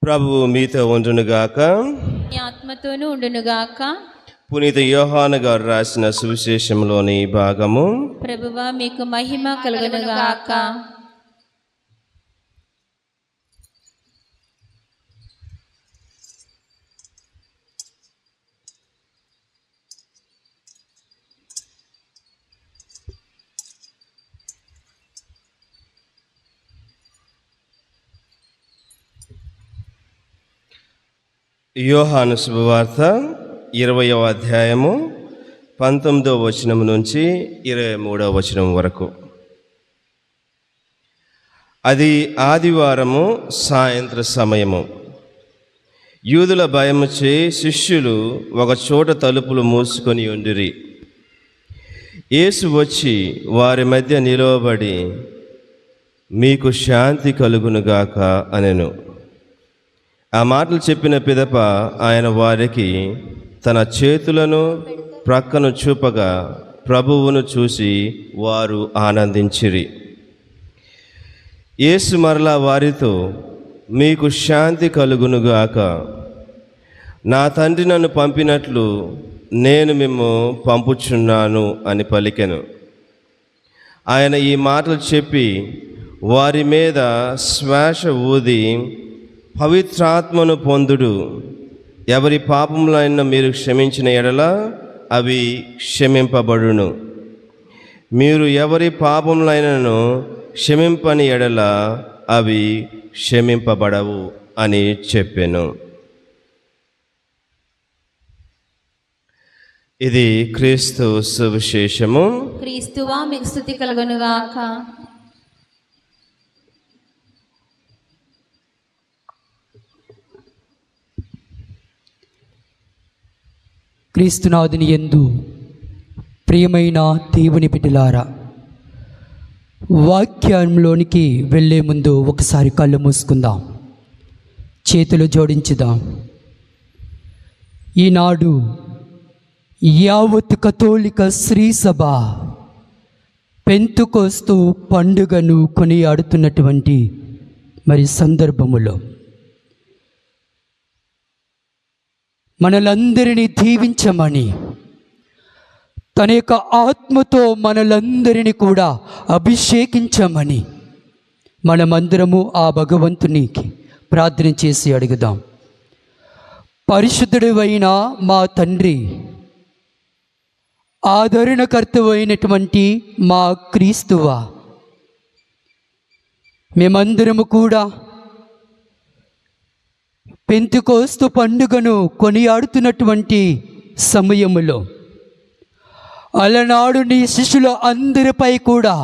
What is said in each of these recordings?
ప్రభువు మీతో ఉండునుగాక, నీ ఆత్మతోనూ ఉండునుగాక. పునీత యోహాను గారు రాసిన సువిశేషంలోని భాగము. ప్రభువా మీకు మహిమ కలుగునుగాక. యోహాను శుభవార్త 20వ అధ్యాయము 19వ వచనం నుంచి 23వ వచనం వరకు. అది ఆదివారము సాయంత్ర సమయము. యూదుల భయముచే శిష్యులు ఒక చోట తలుపులు మూసుకొని ఉండిరి. యేసు వచ్చి వారి మధ్య నిలవబడి, మీకు శాంతి కలుగునుగాక అనెను. ఆ మాటలు చెప్పిన పిదప ఆయన వారికి తన చేతులను ప్రక్కను చూపగా ప్రభువును చూసి వారు ఆనందించిరి. యేసు మరలా వారితో, మీకు శాంతి కలుగునుగాక. నా తండ్రి నన్ను పంపినట్లు నేను మిమ్ము పంపుచున్నాను అని పలికెను. ఆయన ఈ మాటలు చెప్పి వారి మీద శ్వాస ఊది, పవిత్రాత్మను పొందుడు. ఎవరి పాపములైనా మీరు క్షమించిన ఎడల అవి క్షమింపబడును. మీరు ఎవరి పాపములైనను క్షమింపని ఎడల అవి క్షమింపబడవు అని చెప్పెను. ఇది క్రీస్తు సువిశేషము. క్రీస్తువా మీకు స్తుతి కలుగునుగాక. క్రీస్తునాథుని యందు ప్రియమైన దేవుని బిడ్డలారా, వాక్యంలోనికి వెళ్ళే ముందు ఒకసారి కళ్ళు మూసుకుందాం, చేతులు జోడించుదాం. ఈనాడు యావత్ కథోలిక శ్రీ సభ పెంతుకోస్తు పండుగను కొనియాడుతున్నటువంటి సందర్భములో మనలందరినీ దీవించమని, తన యొక్క ఆత్మతో మనలందరినీ కూడా అభిషేకించమని మనమందరము ఆ భగవంతునికి ప్రార్థన చేసి అడుగుదాం. పరిశుద్ధుడైన మా తండ్రి, ఆదరణకర్తవైనటువంటి మా క్రీస్తువా, మేమందరము కూడా పెంతెకోస్తు పండుగను కొనియాడుతున్నటువంటి సమయములో అలనాడు నీ శిష్యుల అందరిపై కూడా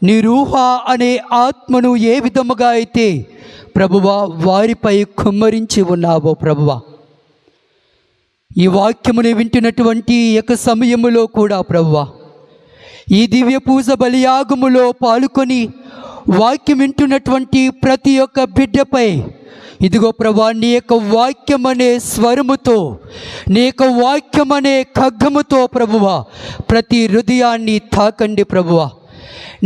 నీ రూహ అనే ఆత్మను ఏ విధముగా అయితే ప్రభువా వారిపై కుమ్మరించి ఉన్నావో ప్రభువా, ఈ వాక్యముని వింటున్నటువంటి యొక్క సమయములో కూడా ప్రభువా, ఈ దివ్య పూజ బలియాగములో పాల్గొని వాక్యం వింటున్నటువంటి ప్రతి ఒక్క బిడ్డపై ఇదిగో ప్రభా, నీ యొక్క వాక్యం అనే స్వరముతో, నీ యొక్క వాక్యం అనే ఖడ్గముతో ప్రభువా ప్రతి హృదయాన్ని తాకండి ప్రభువా.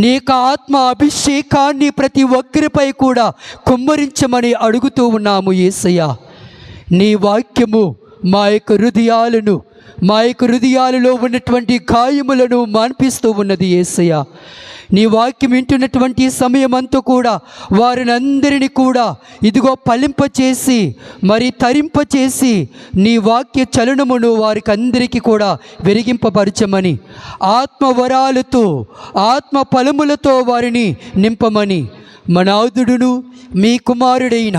నీ యొక్క ఆత్మ అభిషేకాన్ని ప్రతి ఒక్కరిపై కూడా కుమ్మరించమని అడుగుతూ ఉన్నాము యేసయ్య. నీ వాక్యము మా యొక్క హృదయాలలో ఉన్నటువంటి గాయములను మాన్పిస్తూ ఉన్నది యేసయ్య. నీ వాక్యం వింటున్నటువంటి సమయం అంతా కూడా వారిని అందరినీ కూడా ఇదిగో ఫలింపచేసి తరింపచేసి నీ వాక్య చలనమును వారికి అందరికీ కూడా వెలిగింపపరచమని, ఆత్మవరాలతో ఆత్మ ఫలములతో వారిని నింపమని మన నాథుడును మీ కుమారుడైన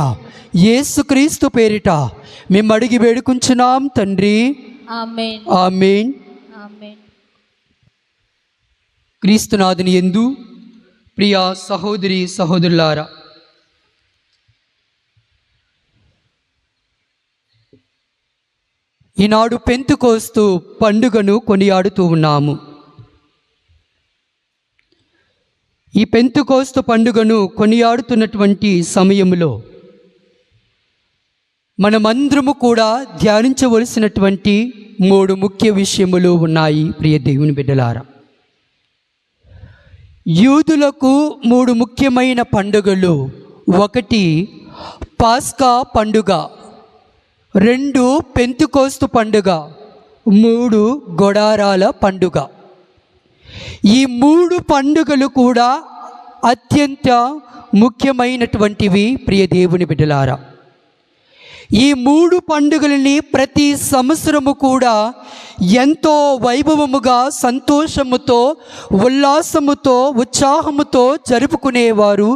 యేసుక్రీస్తు పేరిట మేము అడిగి వేడుకుంటున్నాం తండ్రి. ఆమేన్. ఆమేన్. ఆమేన్. క్రీస్తునాథుని యందు ప్రియ సహోదరి సహోదరులారా, ఈనాడు పెంతెకోస్తు పండుగను కొనియాడుతూ ఉన్నాము. ఈ పెంతెకోస్తు పండుగను కొనియాడుతున్నటువంటి సమయంలో మనమందరము కూడా ధ్యానించవలసినటువంటి 3 ముఖ్య విషయములు ఉన్నాయి ప్రియ దేవుని బిడ్డలారా. యూదులకు 3 ముఖ్యమైన పండుగలు. ఒకటి పాస్కా పండుగ, 2 పెంతుకోస్తు పండుగ, 3 గొడారాల పండుగ. ఈ 3 పండుగలు కూడా అత్యంత ముఖ్యమైనటువంటివి ప్రియ దేవుని బిడ్డలారా. ఈ 3 పండుగలని ప్రతి సంవత్సరము కూడా ఎంతో వైభవముగా, సంతోషముతో, ఉల్లాసముతో, ఉత్సాహముతో జరుపుకునేవారు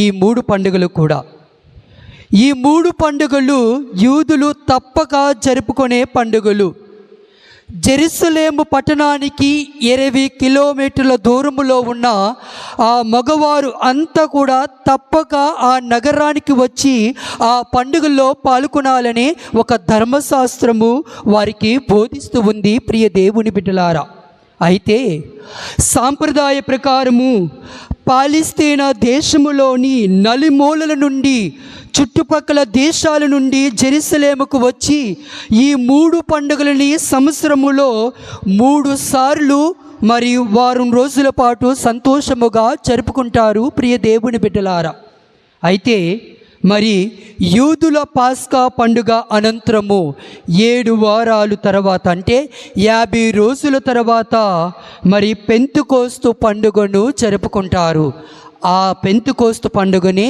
ఈ 3 పండుగలు కూడా. ఈ 3 పండుగలు యూదులు తప్పక జరుపుకునే పండుగలు. జెరూసలేము పట్టణానికి 20 కిలోమీటర్ల దూరములో ఉన్న ఆ మగవారు అంతా కూడా తప్పక ఆ నగరానికి వచ్చి ఆ పండుగల్లో పాల్గొనాలని ఒక ధర్మశాస్త్రము వారికి బోధిస్తూ ఉంది ప్రియ దేవుని బిడ్డలారా. అయితే సాంప్రదాయ ప్రకారము పాలస్తీనా దేశములోని నలుమూలల నుండి, చుట్టుపక్కల దేశాల నుండి జెరూసలేముకు వచ్చి ఈ 3 పండుగలని సంవత్సరములో 3 సార్లు మరియు వారం రోజుల పాటు సంతోషముగా జరుపుకుంటారు ప్రియ దేవుని బిడ్డలారా. అయితే మరి యూదుల పాస్కా పండుగ అనంతరము 7 వారాలు తర్వాత, అంటే 50 రోజుల తర్వాత మరి పెంతుకోస్తు పండుగను జరుపుకుంటారు. ఆ పెంతుకోస్తు పండుగని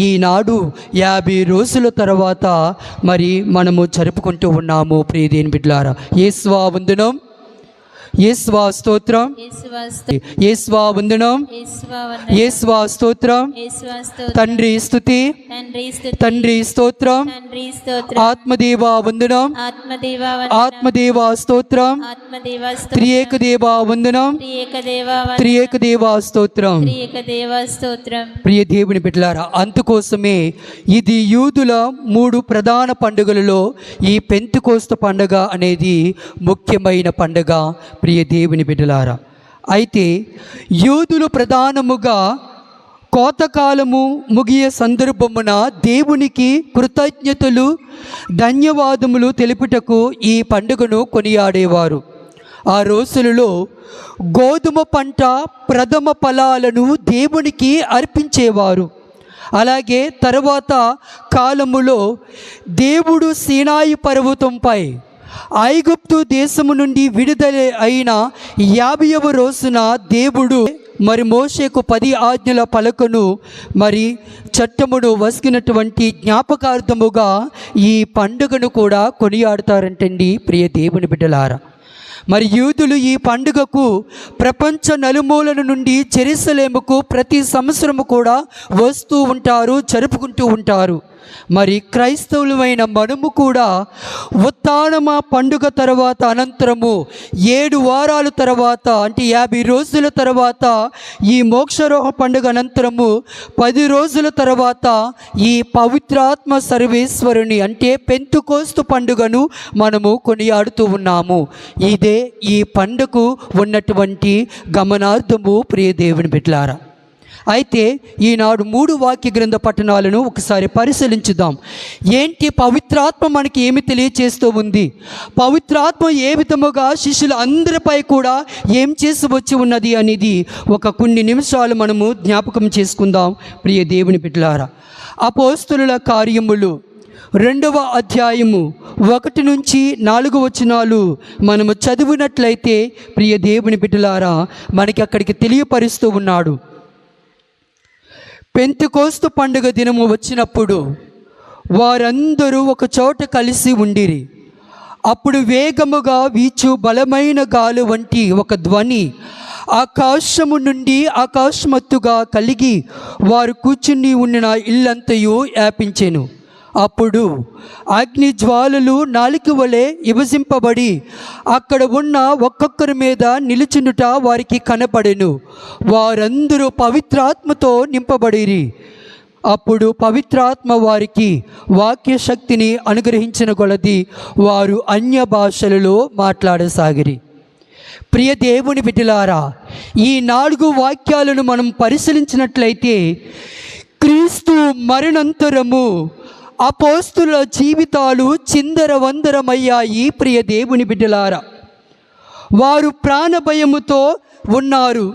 ఈనాడు 50 రోజుల తర్వాత మరి మనము జరుపుకుంటూ ఉన్నాము ప్రియ దేవుని బిడ్డలారా. యేసువా వందనం, యేసువా స్తోత్రం, యేసువా వందనం, యేసువా స్తోత్రం, తండ్రి స్తుతి, తండ్రి స్తోత్రం, ఆత్మదేవా వందనం, ఆత్మదేవా స్తోత్రం, త్రియేక దేవా వందనం, త్రియేక దేవా స్తోత్రం. ప్రియ దేవుని బిడ్డలారా, అందుకోసమే ఇది యూదుల 3 ప్రధాన పండుగలలో ఈ పెంతెకోస్తు పండుగ అనేది ముఖ్యమైన పండుగ ప్రియ దేవుని బిడ్డలారా. అయితే యూదులు ప్రధానముగా కోతకాలము ముగియ సందర్భమున దేవునికి కృతజ్ఞతలు, ధన్యవాదములు తెలుపుటకు ఈ పండుగను కొనియాడేవారు. ఆ రోజులలో గోధుమ పంట ప్రథమ ఫలాలను దేవునికి అర్పించేవారు. అలాగే తర్వాత కాలములో దేవుడు సీనాయి పర్వతంపై ఐగుప్తు దేశము నుండి విడుదల అయిన 50వ రోజున దేవుడు మరి మోషేకు 10 ఆజ్ఞల పలకను మరి చట్టమును వసిగినటువంటి జ్ఞాపకార్థముగా ఈ పండుగను కూడా కొనియాడతారంటండి ప్రియ దేవుని బిడ్డలారా. మరి యూదులు ఈ పండుగకు ప్రపంచ నలుమూలల నుండి జెరూసలేముకు ప్రతి సంవత్సరము కూడా వస్తూ ఉంటారు, జరుపుకుంటూ ఉంటారు. మరి క్రైస్తవులమైన మనము కూడా ఉత్థానమ పండుగ తర్వాత అనంతరము 7 వారాల తర్వాత, అంటే 50 రోజుల తర్వాత, ఈ మోక్షారోహ పండుగ అనంతరము 10 రోజుల తర్వాత ఈ పవిత్రాత్మ సర్వేశ్వరుని అంటే పెంతెకోస్తు పండుగను మనము కొనియాడుతూ ఉన్నాము. ఇదే ఈ పండుగకు ఉన్నటువంటి గమనార్థము ప్రియ దేవుని బిడ్డలారా. అయితే ఈనాడు 3 వాక్య గ్రంథ పట్టణాలను ఒకసారి పరిశీలించుదాం. ఏంటి పవిత్రాత్మ మనకి ఏమి తెలియచేస్తూ ఉంది, పవిత్రాత్మ ఏ విధముగా శిష్యులు అందరిపై కూడా ఏం చేసి వచ్చి ఉన్నది అనేది ఒక కొన్ని నిమిషాలు మనము జ్ఞాపకం చేసుకుందాం ప్రియ దేవుని బిడ్డలారా. అపోస్తలుల కార్యములు 2వ అధ్యాయము 1 నుంచి 4 వచనాలు మనము చదివినట్లయితే ప్రియ దేవుని బిడ్డలారా మనకి అక్కడికి తెలియపరుస్తూ ఉన్నాడు. పెంతెకోస్తు పండుగ దినము వచ్చినప్పుడు వారందరూ ఒక చోట కలిసి ఉండిరి. అప్పుడు వేగముగా వీచు బలమైన గాలి వంటి ఒక ధ్వని ఆకాశము నుండి ఆకాశమత్తుగా కలిగి వారు కూర్చుని ఉన్న ఇల్లంతయు వ్యాపించెను. అప్పుడు అగ్ని జ్వాలలు నాలుక వలె విభజింపబడి అక్కడ ఉన్న ఒక్కొక్కరి మీద నిలుచునుట వారికి కనపడెను. వారందరూ పవిత్రాత్మతో నింపబడిరి. అప్పుడు పవిత్రాత్మ వారికి వాక్య శక్తిని అనుగ్రహించిన కొలది వారు అన్య భాషలలో మాట్లాడసాగిరి. ప్రియ దేవుని బిడ్డలారా, ఈ 4 వాక్యాలను మనం పరిశీలించినట్లయితే క్రీస్తు మరణానంతరము అపోస్తుల జీవితాలు చిందరవందరమయ్యాయి. ప్రియ దేవుని బిడ్డలారా, వారు ప్రాణభయముతో ఉన్నారు,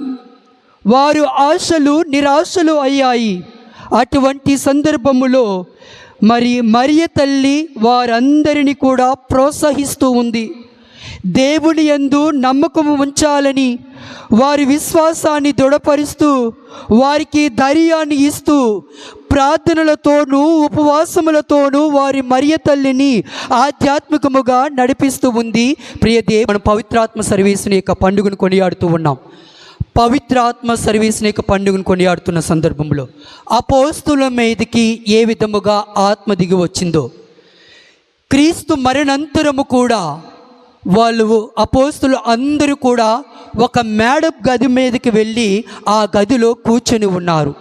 వారు ఆశలు నిరాశలు అయ్యాయి. అటువంటి సందర్భములో మరి మరియ తల్లి వారందరినీ కూడా ప్రోత్సహిస్తూ ఉంది. దేవుని యందు నమ్మకం ఉంచాలని వారి విశ్వాసాన్ని దృఢపరుస్తూ వారికి ధైర్యాన్ని ఇస్తూ ప్రార్థనలతోనూ ఉపవాసములతోనూ వారి మరియ తల్లిని ఆధ్యాత్మికముగా నడిపిస్తూ ఉంది. ప్రియదేవ్, మనం పవిత్రాత్మ సర్వీసుని యొక్క పండుగను కొనియాడుతూ ఉన్నాం. పవిత్రాత్మ సర్వీసుని యొక్క పండుగను కొనియాడుతున్న సందర్భంలో అపోస్తుల మీదకి ఏ విధముగా ఆత్మ దిగి వచ్చిందో, క్రీస్తు మరణంతరము కూడా వాళ్ళు అపోస్తులు అందరూ కూడా ఒక మేడప్ గది మీదకి వెళ్ళి ఆ గదిలో కూర్చొని ఉన్నారు.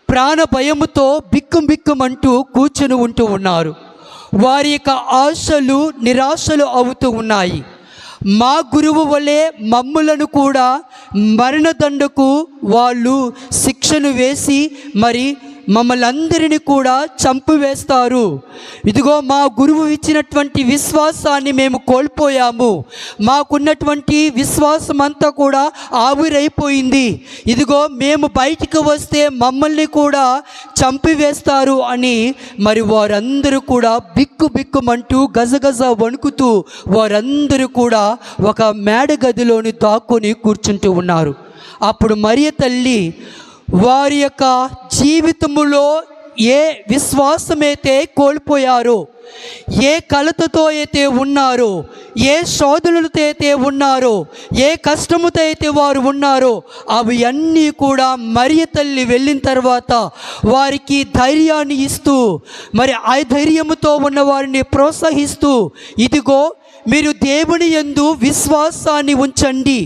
ప్రాణ భయముతో బిక్కుమంటూ కూర్చొని ఉంటూ ఉన్నారు. వారి యొక్క ఆశలు నిరాశలు అవుతూ ఉన్నాయి. మా గురువు వలె మమ్ములను కూడా మరణదండకు వాళ్ళు శిక్షను వేసి మరి మమ్మల్ని అందరినీ కూడా చంపివేస్తారు. ఇదిగో మా గురువు ఇచ్చినటువంటి విశ్వాసాన్ని మేము కోల్పోయాము. మాకున్నటువంటి విశ్వాసం అంతా కూడా ఆవిరైపోయింది. ఇదిగో మేము బయటికి వస్తే మమ్మల్ని కూడా చంపివేస్తారు అని మరి వారందరూ కూడా బిక్కుమంటూ గజగజ వణుకుతూ వారందరూ కూడా ఒక మేడ గదిలోని దాక్కుని కూర్చుంటూ ఉన్నారు. అప్పుడు మరియ తల్లి వారి యొక్క జీవితములో ఏ విశ్వాసమైతే కోల్పోయారో, ఏ కలతతో అయితే ఉన్నారో, ఏ శోధనలతో అయితే ఉన్నారో, ఏ కష్టముతో అయితే వారు ఉన్నారో, అవి అన్నీ కూడా మరియ తల్లి వెళ్ళిన తర్వాత వారికి ధైర్యాన్ని ఇస్తూ మరి ఆ ధైర్యముతో ఉన్న వారిని ప్రోత్సహిస్తూ, ఇదిగో మీరు దేవుని యందు విశ్వాసాన్ని ఉంచండి,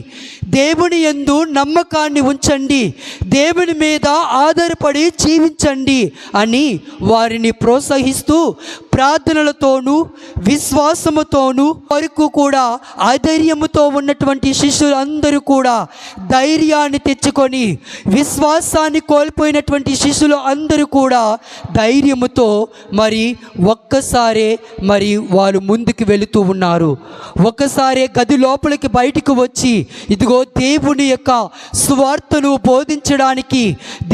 దేవుని యందు నమ్మకాన్ని ఉంచండి, దేవుని మీద ఆధారపడి జీవించండి అని వారిని ప్రోత్సహిస్తూ ప్రార్థనలతోనూ విశ్వాసముతోనూ వరకు కూడా అధైర్యముతో ఉన్నటువంటి శిష్యులందరూ కూడా ధైర్యాన్ని తెచ్చుకొని, విశ్వాసాన్ని కోల్పోయినటువంటి శిష్యులు అందరూ కూడా ధైర్యముతో మరి ఒక్కసారే మరి వారు ముందుకు వెళుతూ ఉన్నారు. ఒక్కసారే గది లోపలికి బయటకు వచ్చి ఇదిగో దేవుని యొక్క స్వార్థను బోధించడానికి,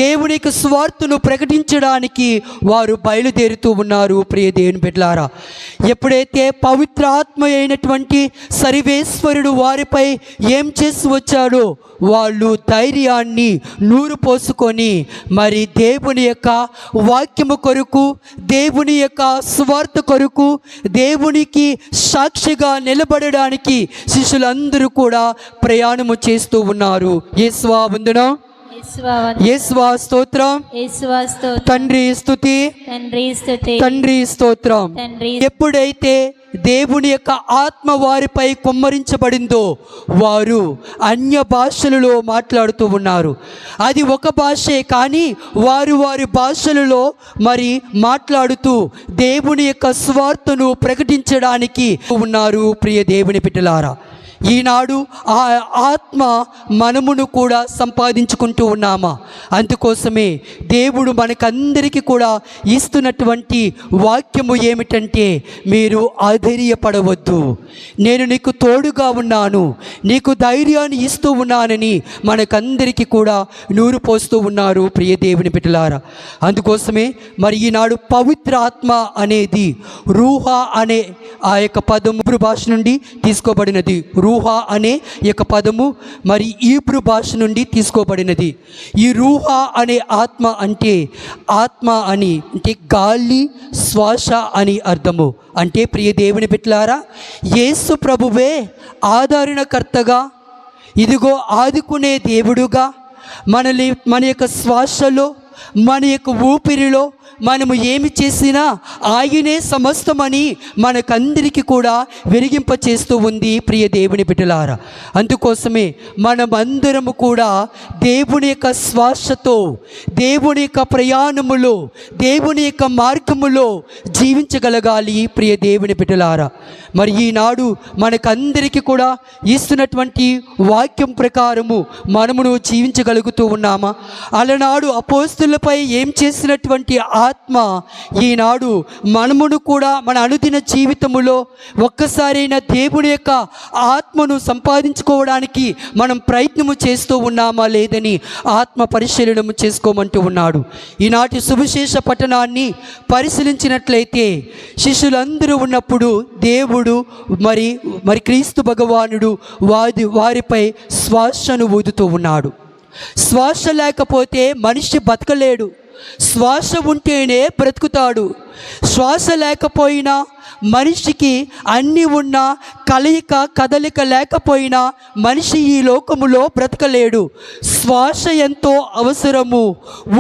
దేవుని యొక్క స్వార్థను ప్రకటించడానికి వారు బయలుదేరుతూ ఉన్నారు. ప్రియ దేవుని బిడ్డలారా, ఎప్పుడైతే పవిత్రాత్మ అయినటువంటి సర్వేశ్వరుడు వారిపై ఏం చేసి వచ్చాడో వాళ్ళు ధైర్యాన్ని నూరు పోసుకొని మరి దేవుని యొక్క వాక్యము కొరకు, దేవుని యొక్క స్వార్థ కొరకు, దేవునికి సాక్షిగా నిలబడడానికి శిష్యులందరూ కూడా ప్రయాణము చేస్తూ ఉన్నారు. యేసువా వందనం, యేసువా స్తోత్రం, తండ్రి స్తుతి, తండ్రి స్తోత్రం. ఎప్పుడైతే దేవుని యొక్క ఆత్మ వారిపై కుమ్మరించబడిందో వారు అన్య భాషలలో మాట్లాడుతూ ఉన్నారు. అది ఒక భాషే, కానీ వారి భాషలలో మరి మాట్లాడుతూ దేవుని యొక్క స్వార్థను ప్రకటించడానికి ఉన్నారు. ప్రియ దేవుని బిడ్డలారా, ఈనాడు ఆ ఆత్మ మనమును కూడా సంపాదించుకుంటూ ఉన్నామా? అందుకోసమే దేవుడు మనకందరికీ కూడా ఇస్తున్నటువంటి వాక్యము ఏమిటంటే, మీరు అధైర్యపడవద్దు, నేను నీకు తోడుగా ఉన్నాను, నీకు ధైర్యాన్ని ఇస్తూ ఉన్నానని మనకందరికీ కూడా నూరు పోస్తూ ఉన్నారు. ప్రియ దేవుని బిడ్డలారా, అందుకోసమే మరి ఈనాడు పవిత్ర ఆత్మ అనేది రూహా అనే ఆ యొక్క పదము హీబ్రూ భాష నుండి తీసుకోబడినది. రూహా అనే యొక్క పదము మరి హీబ్రూ భాష నుండి తీసుకోబడినది. ఈ రూహా అనే ఆత్మ అంటే గాలి, శ్వాస అని అర్థము. అంటే ప్రియ దేవుని బిడ్డలారా, యేసు ప్రభువే ఆదరణకర్తగా, ఇదిగో ఆదుకునే దేవుడుగా, మన యొక్క శ్వాసలో, మన యొక్క ఊపిరిలో మనము ఏమి చేసినా ఆయనే సమస్తమని మనకందరికీ కూడా వెలిగింప చేస్తూ ఉంది. ప్రియ దేవుని బిడ్డలారా, అందుకోసమే మనమందరము కూడా దేవుని యొక్క శ్వాసతో, దేవుని యొక్క ప్రయాణములో, దేవుని యొక్క మార్గములో జీవించగలగాలి. ప్రియ దేవుని బిడ్డలారా, మరి ఈనాడు మనకందరికీ కూడా ఇస్తున్నటువంటి వాక్యం ప్రకారము మనమును జీవించగలుగుతూ ఉన్నామా? అలనాడు అపోస్తులపై ఏం చేసినటువంటి ఆత్మ ఈనాడు మనమును కూడా మన అనుదిన జీవితములో ఒక్కసారైనా దేవుని యొక్క ఆత్మను సంపాదించుకోవడానికి మనం ప్రయత్నము చేస్తూ ఉన్నామా లేదని ఆత్మ పరిశీలనము చేసుకోమంటూ ఉన్నాడు. ఈనాటి సువిశేష పట్టణాన్ని పరిశీలించినట్లయితే శిష్యులందరూ ఉన్నప్పుడు దేవుడు మరి క్రీస్తు భగవానుడు వారిపై శ్వాసను ఊదుతూ ఉన్నాడు. శ్వాస లేకపోతే మనిషి బతకలేడు, శ్వాస ఉంటేనే బ్రతుకుతాడు. శ్వాస లేకపోయినా మనిషికి అన్నీ ఉన్నా కదలిక లేకపోయినా మనిషి ఈ లోకములో బ్రతకలేడు. శ్వాస ఎంతో అవసరము,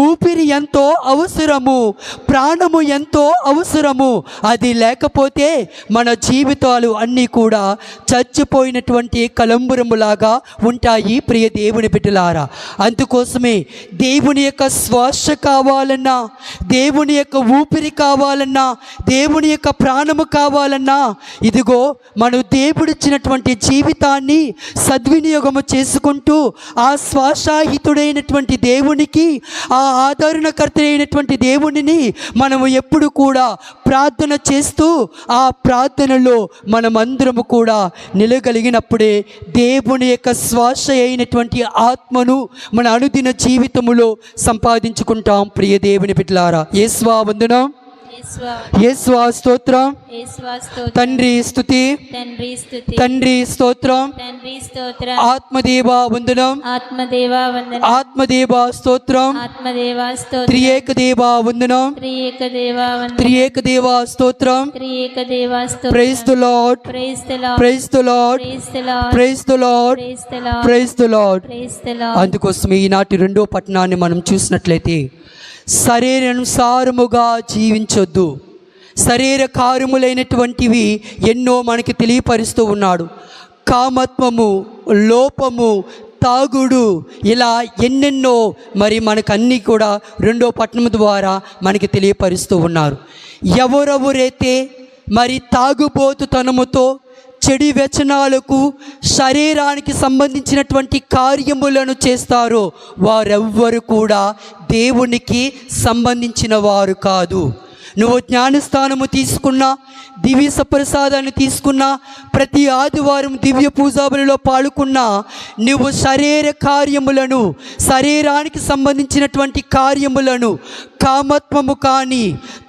ఊపిరి ఎంతో అవసరము, ప్రాణము ఎంతో అవసరము. అది లేకపోతే మన జీవితాలు అన్నీ కూడా చచ్చిపోయినటువంటి కలంబరములాగా ఉంటాయి. ప్రియ దేవుని బిడ్డలారా, అందుకోసమే దేవుని యొక్క శ్వాస కావాలన్నా, దేవుని యొక్క ఊపిరి కావాలన్నా, దేవుని యొక్క ప్రాణము కావాలన్నా, ఇదిగో మనం దేవుడిచ్చినటువంటి జీవితాన్ని సద్వినియోగము చేసుకుంటూ ఆ శ్వాసాహితుడైనటువంటి దేవునికి, ఆ ఆదరణకర్త అయినటువంటి దేవునిని మనము ఎప్పుడు కూడా ప్రార్థన చేస్తూ ఆ ప్రార్థనలో మనమందరము కూడా నిలగలిగినప్పుడే దేవుని యొక్క శ్వాస అయినటువంటి ఆత్మను మన అనుదిన జీవితములో సంపాదించుకుంటాం. ప్రియ దేవుని బిడ్డలారా, యేసువా వందనం, యేసువా స్తోత్రం, తండ్రి స్తుతి, తండ్రి స్తోత్రం, ఆత్మదేవా వందనం, ఆత్మదేవా స్తోత్రం, త్రియేక దేవా వందనం, త్రియేక దేవా స్తోత్రం. Praise the lord, praise the lord, praise the lord, praise the lord. అందుకోసం ఈనాటి రెండో పట్టణాన్ని మనం చూసినట్లయితే, శరీరానుసారముగా జీవించొద్దు. శరీర కార్యములైనటువంటివి ఎన్నో మనకి తెలియపరుస్తూ ఉన్నాడు. కామత్వము, లోపము, తాగుడు, ఇలా ఎన్నెన్నో మరి మనకన్నీ కూడా రెండో పట్టణం ద్వారా మనకి తెలియపరుస్తూ ఉన్నారు. ఎవరెవరైతే మరి తాగుబోతుతనముతో, చెడు వ్యసనాలకు, శరీరానికి సంబంధించినటువంటి కార్యములను చేస్తారో వారెవ్వరు కూడా దేవునికి సంబంధించిన వారు కాదు. నువ్వు జ్ఞానస్థానము తీసుకున్నా, దివ్య సప్రసాదాన్ని తీసుకున్నా, ప్రతి ఆదివారం దివ్య పూజాబలిలో పాల్గొన్నా, నువ్వు శరీర కార్యములను, శరీరానికి సంబంధించినటువంటి కార్యములను, కామత్వము కానీ,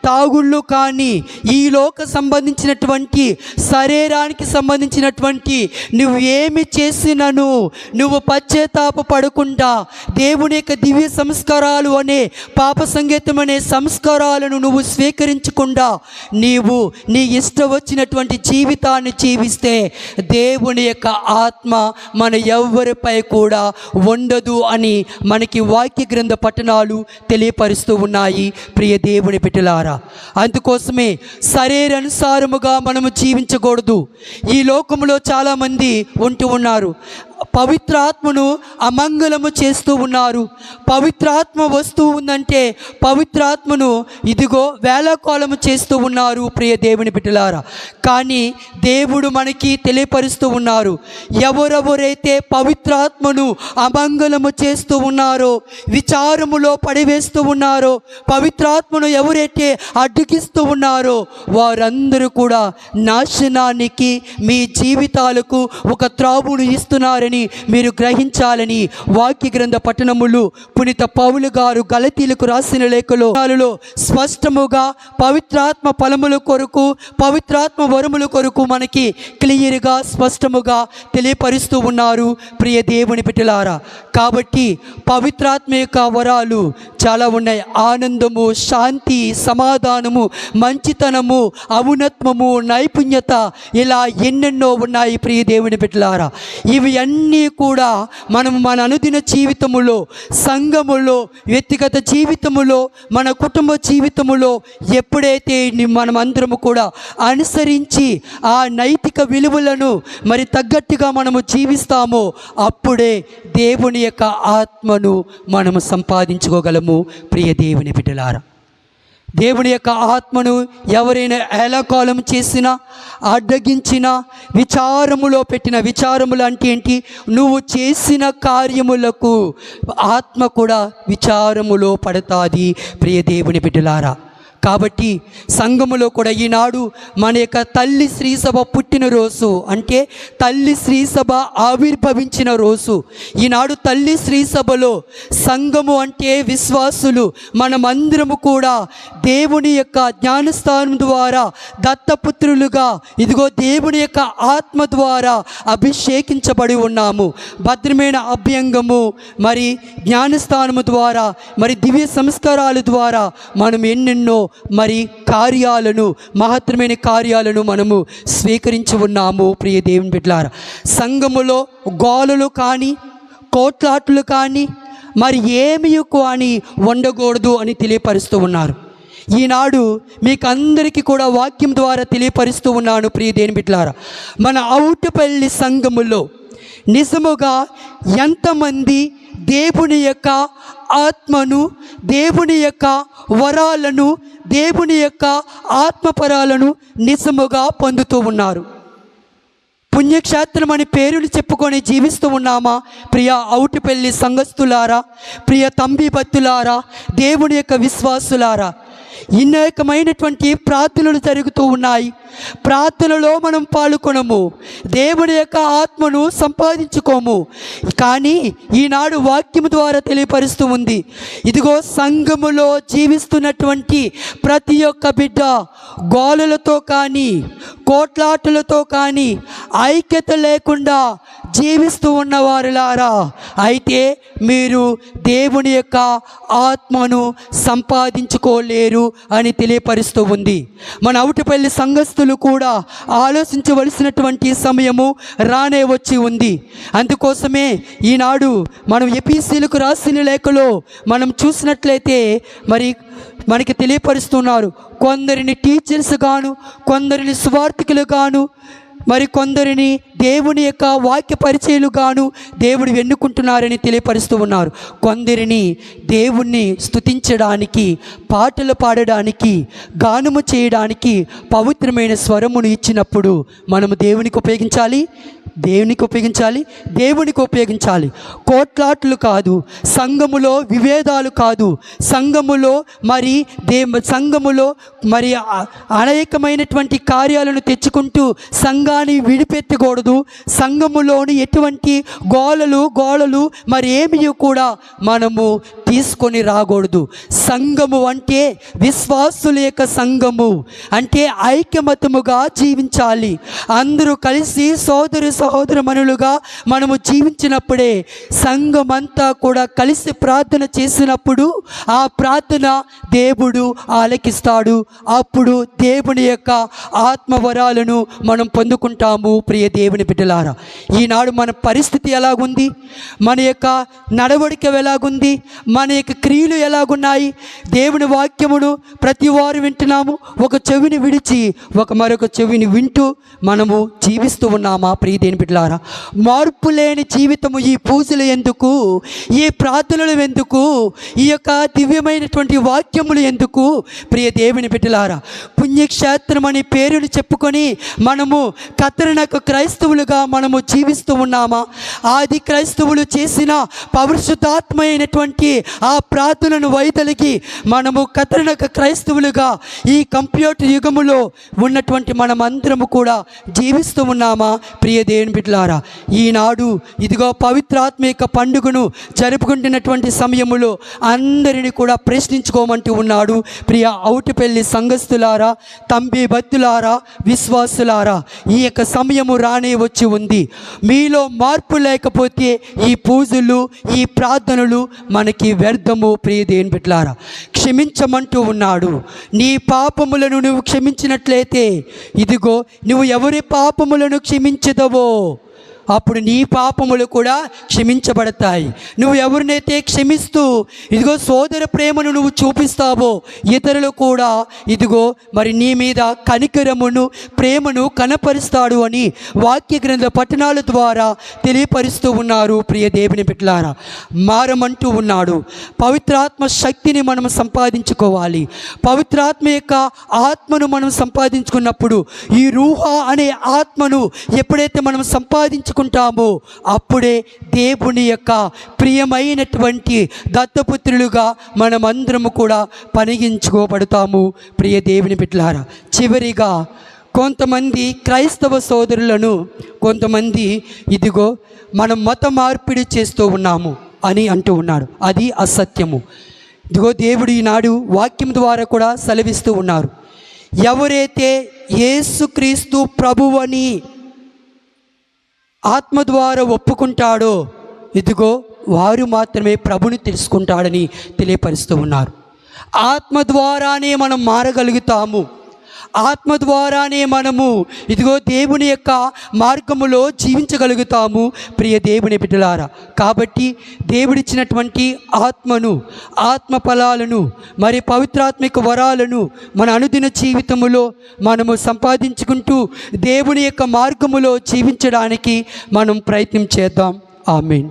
తాగుళ్ళు కానీ, ఈ లోక సంబంధించినటువంటి శరీరానికి సంబంధించినటువంటి నువ్వు ఏమి చేసినను నువ్వు పశ్చాత్తాప పడకుండా దేవుని యొక్క దివ్య సంస్కారాలు అనే పాప సంగీతం అనే సంస్కారాలను నువ్వు స్వీకరించకుండా నీవు నీ ఇష్టం వచ్చినటువంటి జీవితాన్ని జీవిస్తే దేవుని యొక్క ఆత్మ మన ఎవ్వరిపై కూడా ఉండదు అని మనకి వాక్య గ్రంథ పట్టణాలు తెలియపరుస్తూ ఉన్నాయి. ప్రియ దేవుని బిడ్డలారా, అందుకోసమే శరీరానుసారముగా మనము జీవించకూడదు. ఈ లోకంలో చాలామంది ఉంటూ ఉన్నారు, పవిత్రాత్మను అమంగళము చేస్తూ ఉన్నారు. పవిత్రాత్మ వస్తూ ఉందంటే పవిత్రాత్మను ఇదిగో వేళాకోళము చేస్తూ ఉన్నారు. ప్రియ దేవుని బిడ్డలారా, కానీ దేవుడు మనకి తెలియపరుస్తూ ఉన్నారు, ఎవరెవరైతే పవిత్రాత్మను అమంగళము చేస్తూ ఉన్నారో, విచారములో పడివేస్తూ ఉన్నారో, పవిత్రాత్మను ఎవరైతే అడ్డుకిస్తూ ఉన్నారో వారందరూ కూడా నాశనానికి, మీ జీవితాలకు ఒక త్రావును ఇస్తున్నారని మీరు గ్రహించాలని వాక్య గ్రంథ పట్టణములు పునీత పౌలు గారు గలతీలకు రాసిన లేఖలో స్పష్టముగా పవిత్రాత్మ ఫలముల కొరకు, పవిత్రాత్మ వరముల కొరకు మనకి క్లియర్గా స్పష్టముగా తెలియపరుస్తూ ఉన్నారు. ప్రియ దేవుని బిడ్డలారా, కాబట్టి పవిత్రాత్మ యొక్క వరాలు చాలా ఉన్నాయి. ఆనందము, శాంతి, సమాధానము, మంచితనము, ఔన్నత్వము, నైపుణ్యత, ఇలా ఎన్నెన్నో ఉన్నాయి. ప్రియ దేవుని బిడ్డలారా, ఇవి అన్నీ కూడా మనము మన అనుదిన జీవితములో, సంఘములో, వ్యక్తిగత జీవితములో, మన కుటుంబ జీవితములో ఎప్పుడైతే మనమందరము కూడా అనుసరించి ఆ నైతిక విలువలను మరి తగ్గట్టుగా మనము జీవిస్తామో అప్పుడే దేవుని యొక్క ఆత్మను మనము సంపాదించుకోగలము. ప్రియ దేవుని బిడ్డలారా, దేవుని యొక్క ఆత్మను ఎవరైనా ఏలకాలం చేసినా, అడ్డగించినా, విచారములో పెట్టిన, విచారములు అంటే ఏంటి? నువ్వు చేసిన కార్యములకు ఆత్మ కూడా విచారములో పడతాది ప్రియ దేవుని బిడ్డలారా. కాబట్టి సంఘములో కూడా ఈనాడు మన యొక్క తల్లి శ్రీసభ పుట్టినరోజు, అంటే తల్లి శ్రీసభ ఆవిర్భవించిన రోజు. ఈనాడు తల్లి శ్రీసభలో సంఘము అంటే విశ్వాసులు మనమందరము కూడా దేవుని యొక్క జ్ఞానస్థానం ద్వారా దత్తపుత్రులుగా, ఇదిగో దేవుని యొక్క ఆత్మ ద్వారా అభిషేకించబడి ఉన్నాము. భద్రమైన అభ్యంగము మరి జ్ఞానస్థానము ద్వారా, మరి దివ్య సంస్కారాల ద్వారా మనం ఎన్నెన్నో మరి కార్యాలను, మహత్తరమైన కార్యాలను మనము స్వీకరించి ఉన్నాము ప్రియ దేవుని బిడ్డలారా. సంఘములో గోలలు కానీ, కోట్లాట్లు కానీ, మరి ఏమీ కానీ ఉండకూడదు అని తెలియపరుస్తూ ఉన్నారు. ఈనాడు మీకు అందరికీ కూడా వాక్యం ద్వారా తెలియపరుస్తూ ఉన్నాను ప్రియ దేవుని బిడ్డలారా. మన అవుటపల్లి సంఘములో నిజముగా ఎంతమంది దేవుని యొక్క ఆత్మను, దేవుని యొక్క వరాలను, దేవుని యొక్క ఆత్మపరాలను నిజముగా పొందుతూ ఉన్నారు? పుణ్యక్షేత్రం అని పేరుని చెప్పుకొని జీవిస్తూ ఉన్నామా ప్రియ అవుటిపల్లి సంఘస్థులారా, ప్రియ తంబి భక్తులారా, దేవుని యొక్క విశ్వాసులారా? అనేకమైనటువంటి ప్రార్థనలు జరుగుతూ ఉన్నాయి. ప్రార్థనలో మనం పాల్గొనము, దేవుని యొక్క ఆత్మను సంపాదించుకోము. కానీ ఈనాడు వాక్యము ద్వారా తెలియపరుస్తూ ఉంది, ఇదిగో సంఘములో జీవిస్తున్నటువంటి ప్రతి ఒక్క బిడ్డ గోలలతో కానీ, కోట్లాటలతో కానీ ఐక్యత లేకుండా జీవిస్తూ ఉన్నవారులారా, అయితే మీరు దేవుని యొక్క ఆత్మను సంపాదించుకోలేరు అని తెలియపరుస్తూ ఉంది. మన అవుటిపల్లి సంఘస్థులు కూడా ఆలోచించవలసినటువంటి సమయము రానే వచ్చి ఉంది. అందుకోసమే ఈనాడు మనం ఎపిసీలకు రాసిన లేఖలో మనం చూసినట్లయితే మరి మనకి తెలియపరుస్తున్నారు, కొందరిని టీచర్స్ గాను, కొందరిని సువార్థికులు గాను, మరి కొందరిని దేవుని యొక్క వాక్య పరిచయలుగాను దేవుడు ఎన్నుకుంటున్నారని తెలియపరుస్తూ ఉన్నారు. కొందరిని దేవుణ్ణి స్తుతించడానికి, పాటలు పాడడానికి, గానము చేయడానికి పవిత్రమైన స్వరమును ఇచ్చినప్పుడు మనము దేవునికి ఉపయోగించాలి, దేవునికి ఉపయోగించాలి. కోట్లాట్లు కాదు, సంఘములో విభేదాలు కాదు, సంఘములో మరి అనేకమైనటువంటి కార్యాలను తెచ్చుకుంటూ సంఘాన్ని విడిపెట్టకూడదు. సంఘములోని ఎటువంటి గోళలు మరి ఏమీ కూడా మనము తీసుకొని రాకూడదు. సంఘము అంటే విశ్వాసుల యొక్క సంఘము అంటే ఐక్యమతముగా జీవించాలి. అందరూ కలిసి సహోదరమనులుగా మనము జీవించినప్పుడే, సంఘమంతా కూడా కలిసి ప్రార్థన చేసినప్పుడు ఆ ప్రార్థన దేవుడు ఆలకిస్తాడు. అప్పుడు దేవుని యొక్క ఆత్మవరాలను మనం పొందుకుంటాము. ప్రియ దేవుని బిడ్డలారా, ఈనాడు మన పరిస్థితి ఎలాగుంది, మన యొక్క నడవడిక ఎలాగుంది, మన యొక్క క్రియలు ఎలాగున్నాయి? దేవుని వాక్యమును ప్రతి వారు వింటున్నాము, ఒక చెవిని విడిచి మరొక చెవిని వింటూ మనము జీవిస్తూ ఉన్నామా? ప్రియ దేవుని బిడ్డలారా, మార్పు లేని జీవితము ఈ పూజలు ఎందుకు, ఈ ప్రార్థనలు ఎందుకు, ఈ యొక్క దివ్యమైనటువంటి వాక్యములు ఎందుకు? ప్రియ దేవుని బిడ్డలారా, పుణ్యక్షేత్రం అనే పేరుని చెప్పుకొని మనము కత్రినకు క్రైస్తవులుగా మనము జీవిస్తూ ఉన్నామా? ఆది క్రైస్తవులు చేసిన పరిశుద్ధాత్మ అయినటువంటి ఆ ప్రార్థనను వైదొలిగి మనము కత్రినక క్రైస్తవులుగా ఈ కంప్యూటర్ యుగములో ఉన్నటువంటి మనమందరము కూడా జీవిస్తూ ఉన్నామా? ప్రియ దేవుని బిడ్డలారా, ఈనాడు ఇదిగో పవిత్రాత్మ యొక్క పండుగను జరుపుకుంటున్నటువంటి సమయములో అందరినీ కూడా ప్రశ్నించుకోమంటూ ఉన్నాడు. ప్రియ అవుటిపల్లి సంఘస్థులారా, తంబి భక్తులారా, విశ్వాసులారా, ఈ యొక్క సమయము రానే వచ్చి ఉంది. మీలో మార్పు లేకపోతే ఈ పూజలు, ఈ ప్రార్థనలు మనకి వ్యర్థము. ప్రియ దేవుని బిడ్డలారా, క్షమించమంటూ ఉన్నాడు. నీ పాపములను నువ్వు క్షమించినట్లయితే, ఇదిగో నువ్వు ఎవరి పాపములను క్షమించదవో అప్పుడు నీ పాపములు కూడా క్షమించబడతాయి. నువ్వు ఎవరినైతే క్షమిస్తూ ఇదిగో సోదర ప్రేమను నువ్వు చూపిస్తావో ఇతరులు కూడా ఇదిగో మరి నీ మీద కనికరమును ప్రేమను కనపరుస్తాడు అని వాక్య గ్రంథ పఠనాల ద్వారా తెలియపరుస్తూ ఉన్నారు. ప్రియ దేవుని బిడ్డలారా, మారమంటూ ఉన్నాడు. పవిత్రాత్మ శక్తిని మనం సంపాదించుకోవాలి. పవిత్రాత్మ యొక్క ఆత్మను మనం సంపాదించుకున్నప్పుడు ఈ రూహా అనే ఆత్మను ఎప్పుడైతే మనం సంపాదించుకుంటామో అప్పుడే దేవుని యొక్క ప్రియమైనటువంటి దత్తపుత్రులుగా మనమందరము కూడా పరిగణించుకోబడతాము. ప్రియ దేవుని బిడ్డలారా, చివరిగా కొంతమంది క్రైస్తవ సోదరులను కొంతమంది ఇదిగో మనం మత మార్పిడి చేస్తూ ఉన్నాము అని అంటూ ఉన్నాడు. అది అసత్యము. ఇదిగో దేవుడు ఈనాడు వాక్యం ద్వారా కూడా సెలవిస్తూ ఉన్నారు. ఎవరైతే యేసుక్రీస్తు ప్రభువని ఆత్మ ద్వారా ఒప్పుకుంటాడో ఇదిగో వారు మాత్రమే ప్రభుని తెలుసుకుంటాడని తెలియపరుస్తూ ఉన్నారు. ఆత్మ ద్వారానే మనం మారగలుగుతాము. ఆత్మ ద్వారానే మనము ఇదిగో దేవుని యొక్క మార్గములో జీవించగలుగుతాము. ప్రియ దేవుని బిడ్డలారా, కాబట్టి దేవుడిచ్చినటువంటి ఆత్మను, ఆత్మ ఫలాలను, మరి పవిత్రాత్మిక వరాలను మన అనుదిన జీవితములో మనము సంపాదించుకుంటూ దేవుని యొక్క మార్గములో జీవించడానికి మనం ప్రయత్నం చేద్దాం. ఆమేన్.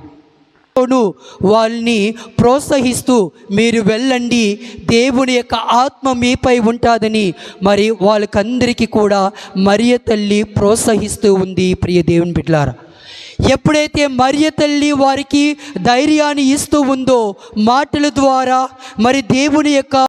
వాళ్ళని ప్రోత్సహిస్తూ మీరు వెళ్ళండి, దేవుని యొక్క ఆత్మ మీపై ఉంటుందని మరి వాళ్ళకందరికీ కూడా మరియ తల్లి ప్రోత్సహిస్తూ ఉంది. ప్రియ దేవుని బిడ్డలారా, ఎప్పుడైతే మరియ తల్లి వారికి ధైర్యాన్ని ఇస్తూ ఉందో మాటల ద్వారా మరి దేవుని యొక్క